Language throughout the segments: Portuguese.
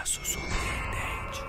caso surpreendente.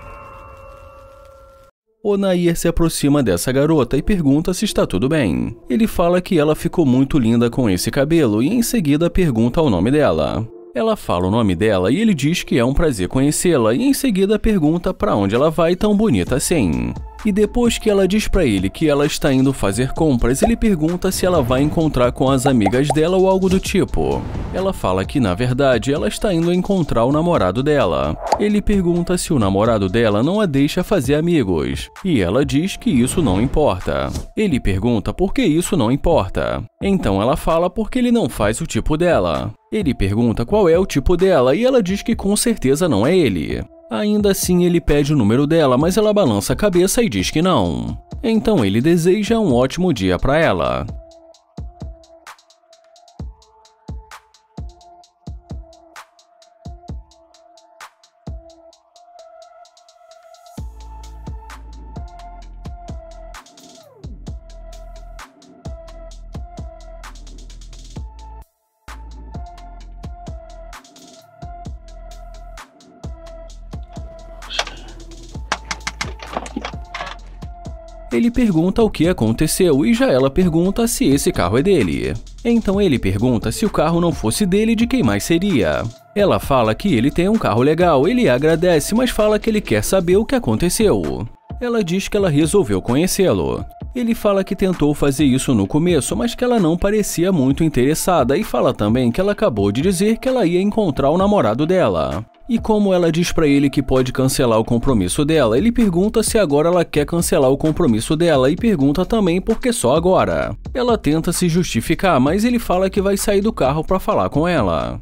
O Nair se aproxima dessa garota e pergunta se está tudo bem. Ele fala que ela ficou muito linda com esse cabelo e em seguida pergunta o nome dela. Ela fala o nome dela e ele diz que é um prazer conhecê-la e em seguida pergunta para onde ela vai tão bonita assim. E depois que ela diz para ele que ela está indo fazer compras, ele pergunta se ela vai encontrar com as amigas dela ou algo do tipo. Ela fala que, na verdade, ela está indo encontrar o namorado dela. Ele pergunta se o namorado dela não a deixa fazer amigos. E ela diz que isso não importa. Ele pergunta por que isso não importa. Então ela fala porque ele não faz o tipo dela. Ele pergunta qual é o tipo dela e ela diz que com certeza não é ele. Ainda assim, ele pede o número dela, mas ela balança a cabeça e diz que não. Então ele deseja um ótimo dia para ela. Ele pergunta o que aconteceu e já ela pergunta se esse carro é dele. Então ele pergunta se o carro não fosse dele, de quem mais seria. Ela fala que ele tem um carro legal, ele agradece, mas fala que ele quer saber o que aconteceu. Ela diz que ela resolveu conhecê-lo. Ele fala que tentou fazer isso no começo, mas que ela não parecia muito interessada e fala também que ela acabou de dizer que ela ia encontrar o namorado dela. E como ela diz pra ele que pode cancelar o compromisso dela, ele pergunta se agora ela quer cancelar o compromisso dela e pergunta também por que só agora. Ela tenta se justificar, mas ele fala que vai sair do carro pra falar com ela.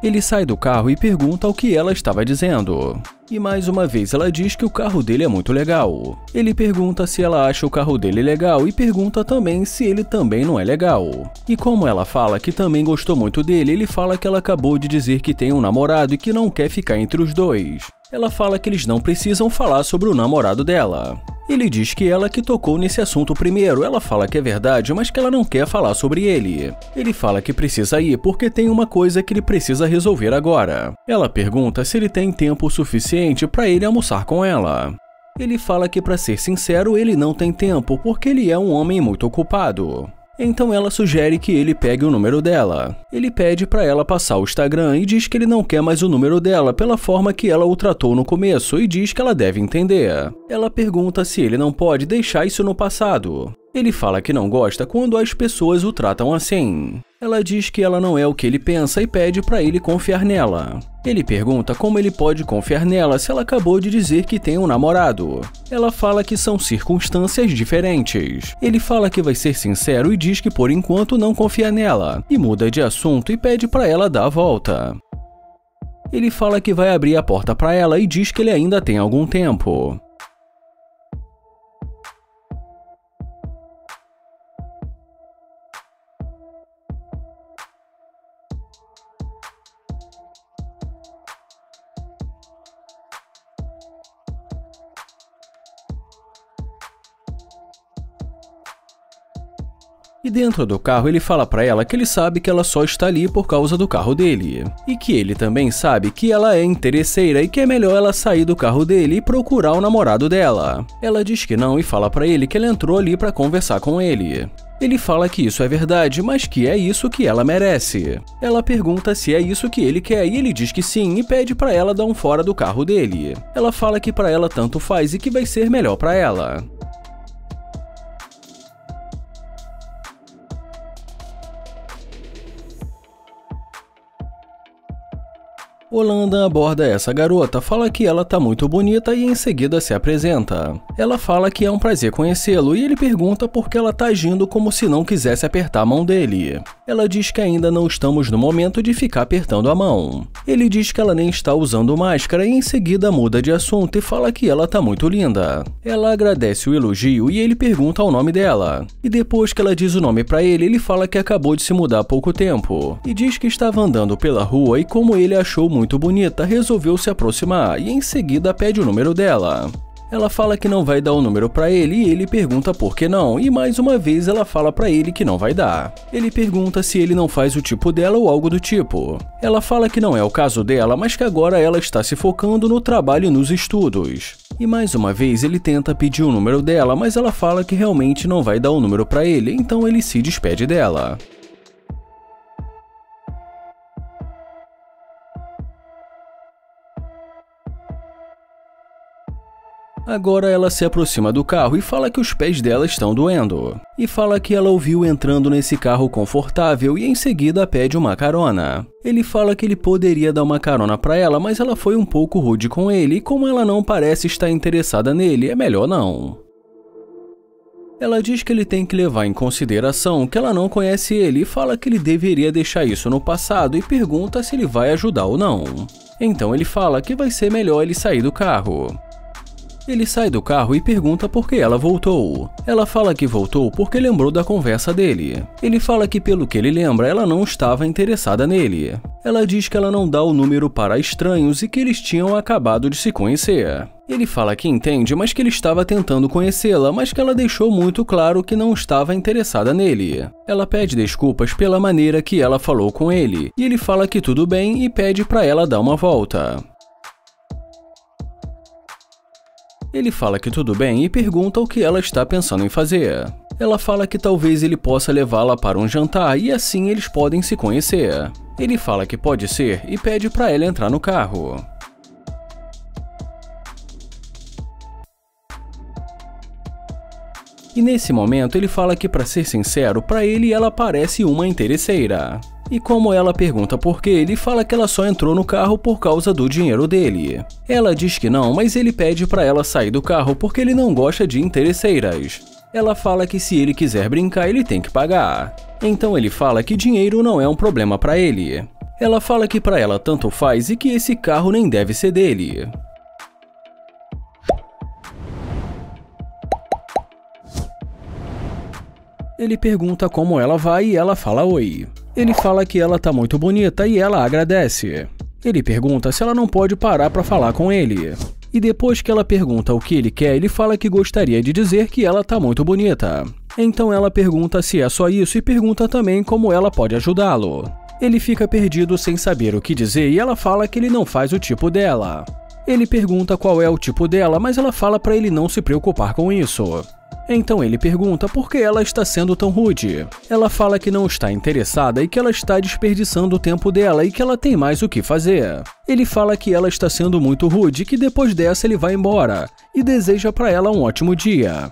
Ele sai do carro e pergunta o que ela estava dizendo. E mais uma vez ela diz que o carro dele é muito legal. Ele pergunta se ela acha o carro dele legal e pergunta também se ele também não é legal. E como ela fala que também gostou muito dele, ele fala que ela acabou de dizer que tem um namorado e que não quer ficar entre os dois. Ela fala que eles não precisam falar sobre o namorado dela. Ele diz que ela que tocou nesse assunto primeiro. Ela fala que é verdade, mas que ela não quer falar sobre ele. Ele fala que precisa ir porque tem uma coisa que ele precisa resolver agora. Ela pergunta se ele tem tempo suficiente para ele almoçar com ela. Ele fala que, para ser sincero, ele não tem tempo porque ele é um homem muito ocupado. Então ela sugere que ele pegue o número dela. Ele pede para ela passar o Instagram e diz que ele não quer mais o número dela pela forma que ela o tratou no começo e diz que ela deve entender. Ela pergunta se ele não pode deixar isso no passado. Ele fala que não gosta quando as pessoas o tratam assim. Ela diz que ela não é o que ele pensa e pede para ele confiar nela. Ele pergunta como ele pode confiar nela se ela acabou de dizer que tem um namorado. Ela fala que são circunstâncias diferentes. Ele fala que vai ser sincero e diz que por enquanto não confia nela, e muda de assunto e pede para ela dar a volta. Ele fala que vai abrir a porta para ela e diz que ele ainda tem algum tempo. E dentro do carro ele fala pra ela que ele sabe que ela só está ali por causa do carro dele. E que ele também sabe que ela é interesseira e que é melhor ela sair do carro dele e procurar o namorado dela. Ela diz que não e fala pra ele que ela entrou ali pra conversar com ele. Ele fala que isso é verdade, mas que é isso que ela merece. Ela pergunta se é isso que ele quer e ele diz que sim e pede pra ela dar um fora do carro dele. Ela fala que pra ela tanto faz e que vai ser melhor pra ela. Holanda aborda essa garota, fala que ela tá muito bonita e em seguida se apresenta. Ela fala que é um prazer conhecê-lo e ele pergunta por que ela tá agindo como se não quisesse apertar a mão dele. Ela diz que ainda não estamos no momento de ficar apertando a mão. Ele diz que ela nem está usando máscara e em seguida muda de assunto e fala que ela tá muito linda. Ela agradece o elogio e ele pergunta o nome dela. E depois que ela diz o nome pra ele, ele fala que acabou de se mudar há pouco tempo. E diz que estava andando pela rua e como ele achou muito bonita, resolveu se aproximar e em seguida pede o número dela. Ela fala que não vai dar o número pra ele e ele pergunta por que não, e mais uma vez ela fala pra ele que não vai dar. Ele pergunta se ele não faz o tipo dela ou algo do tipo. Ela fala que não é o caso dela, mas que agora ela está se focando no trabalho e nos estudos. E mais uma vez ele tenta pedir o número dela, mas ela fala que realmente não vai dar o número pra ele, então ele se despede dela. Agora ela se aproxima do carro e fala que os pés dela estão doendo. E fala que ela ouviu entrando nesse carro confortável e em seguida pede uma carona. Ele fala que ele poderia dar uma carona pra ela, mas ela foi um pouco rude com ele e como ela não parece estar interessada nele, é melhor não. Ela diz que ele tem que levar em consideração que ela não conhece ele e fala que ele deveria deixar isso no passado e pergunta se ele vai ajudar ou não. Então ele fala que vai ser melhor ele sair do carro. Ele sai do carro e pergunta por que ela voltou. Ela fala que voltou porque lembrou da conversa dele. Ele fala que pelo que ele lembra, ela não estava interessada nele. Ela diz que ela não dá o número para estranhos e que eles tinham acabado de se conhecer. Ele fala que entende, mas que ele estava tentando conhecê-la, mas que ela deixou muito claro que não estava interessada nele. Ela pede desculpas pela maneira que ela falou com ele, e ele fala que tudo bem e pede para ela dar uma volta. Ele fala que tudo bem e pergunta o que ela está pensando em fazer. Ela fala que talvez ele possa levá-la para um jantar e assim eles podem se conhecer. Ele fala que pode ser e pede para ela entrar no carro. E nesse momento ele fala que, para ser sincero, para ele ela parece uma interesseira. E como ela pergunta por quê, ele fala que ela só entrou no carro por causa do dinheiro dele. Ela diz que não, mas ele pede para ela sair do carro porque ele não gosta de interesseiras. Ela fala que se ele quiser brincar, ele tem que pagar. Então ele fala que dinheiro não é um problema para ele. Ela fala que para ela tanto faz e que esse carro nem deve ser dele. Ele pergunta como ela vai e ela fala oi. Ele fala que ela tá muito bonita e ela agradece. Ele pergunta se ela não pode parar para falar com ele. E depois que ela pergunta o que ele quer, ele fala que gostaria de dizer que ela tá muito bonita. Então ela pergunta se é só isso e pergunta também como ela pode ajudá-lo. Ele fica perdido sem saber o que dizer e ela fala que ele não faz o tipo dela. Ele pergunta qual é o tipo dela, mas ela fala para ele não se preocupar com isso. Então ele pergunta por que ela está sendo tão rude. Ela fala que não está interessada e que ela está desperdiçando o tempo dela e que ela tem mais o que fazer. Ele fala que ela está sendo muito rude e que depois dessa ele vai embora e deseja para ela um ótimo dia.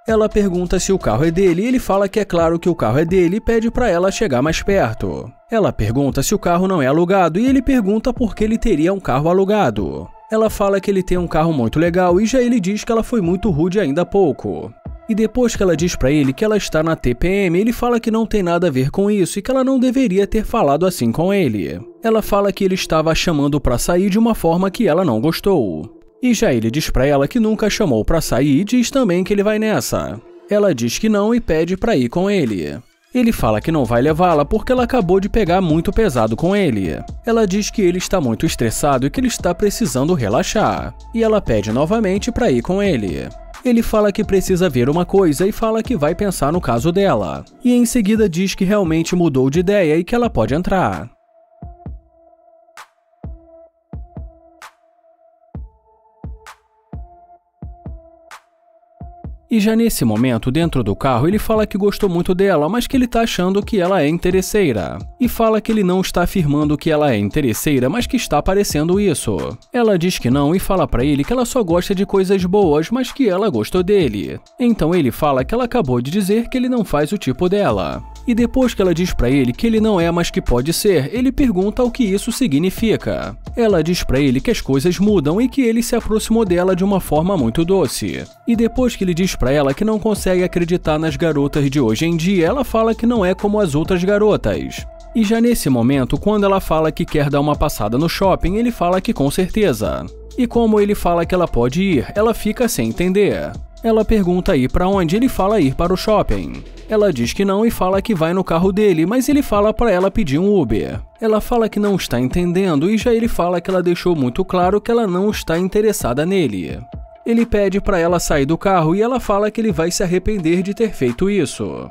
Ela pergunta se o carro é dele e ele fala que é claro que o carro é dele e pede para ela chegar mais perto. Ela pergunta se o carro não é alugado e ele pergunta por que ele teria um carro alugado. Ela fala que ele tem um carro muito legal e já ele diz que ela foi muito rude ainda há pouco. E depois que ela diz pra ele que ela está na TPM, ele fala que não tem nada a ver com isso e que ela não deveria ter falado assim com ele. Ela fala que ele estava a chamando pra sair de uma forma que ela não gostou. E já ele diz pra ela que nunca chamou pra sair e diz também que ele vai nessa. Ela diz que não e pede pra ir com ele. Ele fala que não vai levá-la porque ela acabou de pegar muito pesado com ele. Ela diz que ele está muito estressado e que ele está precisando relaxar. E ela pede novamente para ir com ele. Ele fala que precisa ver uma coisa e fala que vai pensar no caso dela. E em seguida diz que realmente mudou de ideia e que ela pode entrar. E já nesse momento, dentro do carro, ele fala que gostou muito dela, mas que ele tá achando que ela é interesseira. E fala que ele não está afirmando que ela é interesseira, mas que está parecendo isso. Ela diz que não e fala pra ele que ela só gosta de coisas boas, mas que ela gostou dele. Então ele fala que ela acabou de dizer que ele não faz o tipo dela. E depois que ela diz pra ele que ele não é, mas que pode ser, ele pergunta o que isso significa. Ela diz pra ele que as coisas mudam e que ele se aproximou dela de uma forma muito doce. E depois que ele diz pra ela que não consegue acreditar nas garotas de hoje em dia, ela fala que não é como as outras garotas. E já nesse momento, quando ela fala que quer dar uma passada no shopping, ele fala que com certeza. E como ele fala que ela pode ir, ela fica sem entender. Ela pergunta ir para onde, ele fala ir para o shopping. Ela diz que não e fala que vai no carro dele, mas ele fala para ela pedir um Uber. Ela fala que não está entendendo e já ele fala que ela deixou muito claro que ela não está interessada nele. Ele pede para ela sair do carro e ela fala que ele vai se arrepender de ter feito isso.